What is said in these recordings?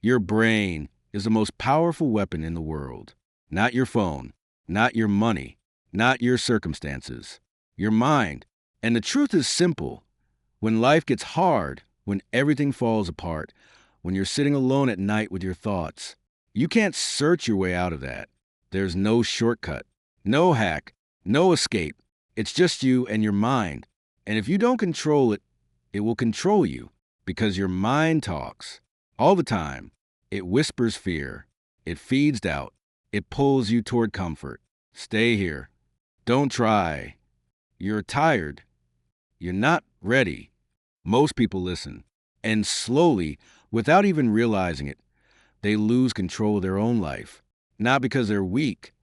Your brain is the most powerful weapon in the world. Not your phone, not your money, not your circumstances. Your mind. And the truth is simple. When life gets hard, when everything falls apart, when you're sitting alone at night with your thoughts, you can't search your way out of that. There's no shortcut, no hack, no escape. It's just you and your mind. And if you don't control it, it will control you because your mind talks all the time. It whispers fear. It feeds doubt. It pulls you toward comfort. Stay here. Don't try. You're tired. You're not ready. Most people listen. And slowly, without even realizing it, they lose control of their own life. Not because they're weak,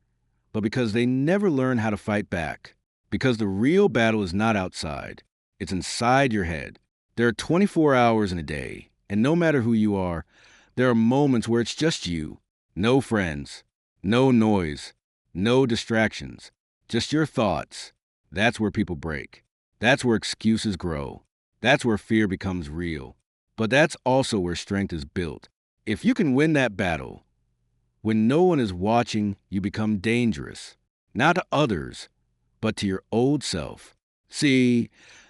but because they never learn how to fight back. Because the real battle is not outside. It's inside your head. There are 24 hours in a day, and no matter who you are, there are moments where it's just you. No friends, no noise, no distractions, just your thoughts. That's where people break. That's where excuses grow. That's where fear becomes real. But that's also where strength is built. If you can win that battle, when no one is watching, you become dangerous. Not to others, but to your old self. See,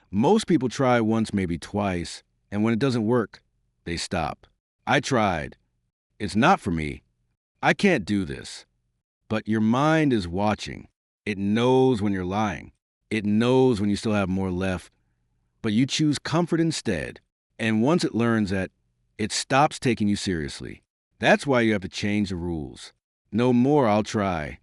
most people try once, maybe twice, and when it doesn't work, they stop. I tried. It's not for me. I can't do this. But your mind is watching. It knows when you're lying. It knows when you still have more left. But you choose comfort instead. And once it learns that, it stops taking you seriously. That's why you have to change the rules. No more I'll try.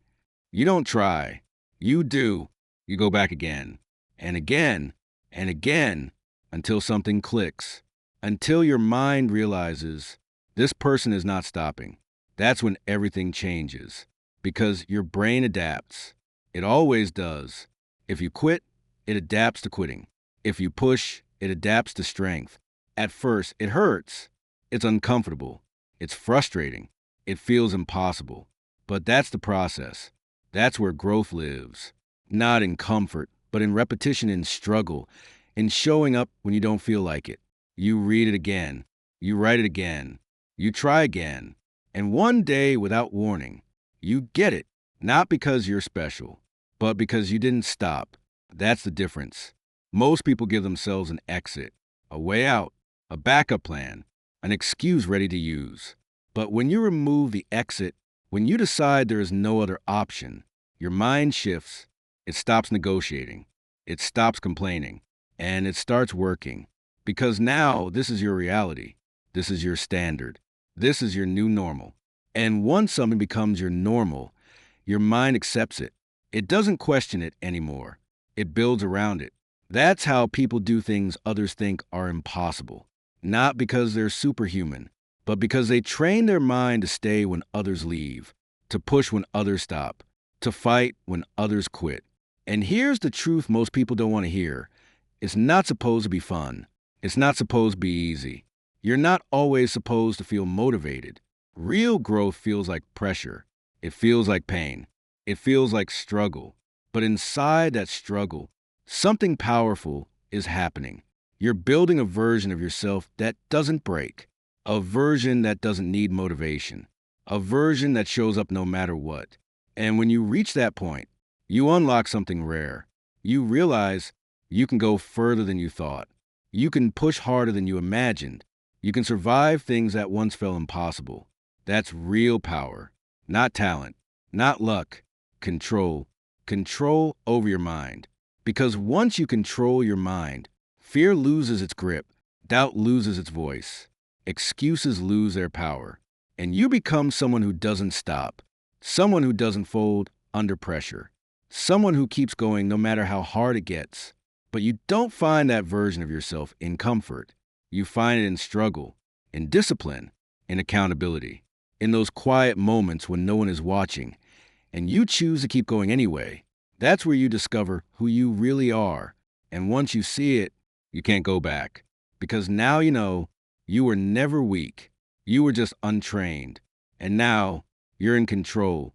You don't try. You do. You go back again. And again. And again. Until something clicks. Until your mind realizes this person is not stopping. That's when everything changes. Because your brain adapts. It always does. If you quit, it adapts to quitting. If you push, it adapts to strength. At first, it hurts. It's uncomfortable. It's frustrating. It feels impossible. But that's the process. That's where growth lives. Not in comfort, but in repetition and struggle, in showing up when you don't feel like it. You read it again. You write it again. You try again. And one day, without warning, you get it. Not because you're special, but because you didn't stop. That's the difference. Most people give themselves an exit, a way out, a backup plan, an excuse ready to use. But when you remove the exit, when you decide there is no other option, your mind shifts. It stops negotiating. It stops complaining. And it starts working. Because now this is your reality. This is your standard. This is your new normal. And once something becomes your normal, your mind accepts it. It doesn't question it anymore. It builds around it. That's how people do things others think are impossible. Not because they're superhuman, but because they train their mind to stay when others leave, to push when others stop, to fight when others quit. And here's the truth most people don't want to hear. It's not supposed to be fun. It's not supposed to be easy. You're not always supposed to feel motivated. Real growth feels like pressure. It feels like pain. It feels like struggle. But inside that struggle, something powerful is happening. You're building a version of yourself that doesn't break. A version that doesn't need motivation. A version that shows up no matter what. And when you reach that point, you unlock something rare. You realize you can go further than you thought. You can push harder than you imagined. You can survive things that once felt impossible. That's real power. Not talent. Not luck. Control. Control over your mind. Because once you control your mind, fear loses its grip. Doubt loses its voice. Excuses lose their power. And you become someone who doesn't stop. Someone who doesn't fold under pressure. Someone who keeps going no matter how hard it gets. But you don't find that version of yourself in comfort. You find it in struggle, in discipline, in accountability, in those quiet moments when no one is watching, and you choose to keep going anyway. That's where you discover who you really are. And once you see it, you can't go back. Because now you know you were never weak. You were just untrained. And now you're in control.